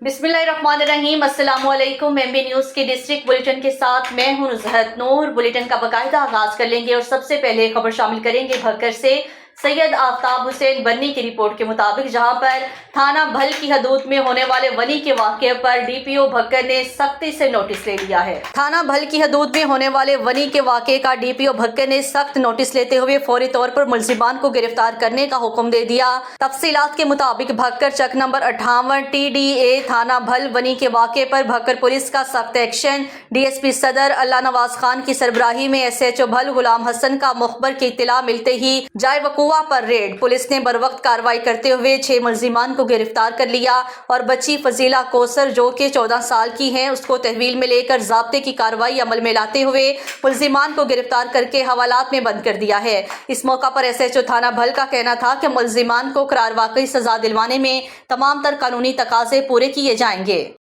बिस्मिल्लाहिर्रहमानिर्रहीम, अस्सलामुअलैकुम। MB news के डिस्ट्रिक्ट बुलेटिन के साथ मैं हूं नुज़हत नूर। बुलेटिन का बाकायदा आगाज कर लेंगे और सबसे पहले खबर शामिल करेंगे भक्कर से। सैयद आफ्ताब हुसैन बन्नी की रिपोर्ट के मुताबिक जहां पर थाना भल की हदूद में होने वाले वनी के वाक़े पर डीपीओ भक्कर ने सख्ती से नोटिस ले लिया है। थाना भल की हदूद में होने वाले वनी के वाक़े का डीपीओ भक्कर ने सख्त नोटिस लेते हुए फौरी तौर पर मुलजिमान को गिरफ्तार करने का हुक्म दे दिया। तफसीलात के मुताबिक भक्कर चक नंबर 58 TDA थाना भल वनी के वाक़े पर भक्कर पुलिस का सख्त एक्शन। DSP सदर अल्लाह नवाज खान की सरबराही में SHO भल गुलाम हसन का मुखबर की इत्तला मिलते ही जाए वकूआ पर रेड। पुलिस ने बरवक्त कार्रवाई करते हुए 6 मुलजिमान को गिरफ्तार कर लिया और बच्ची फजीला कोसर जो कि 14 साल की है उसको तहवील में लेकर ज़ाब्ते की कार्रवाई अमल में लाते हुए मुलजिमान को गिरफ्तार करके हवालात में बंद कर दिया है। इस मौका पर SHO थाना भल का कहना था कि मुलजिमान को करार वाकई सजा दिलवाने में तमाम तर कानूनी तकाजे पूरे किए जाएंगे।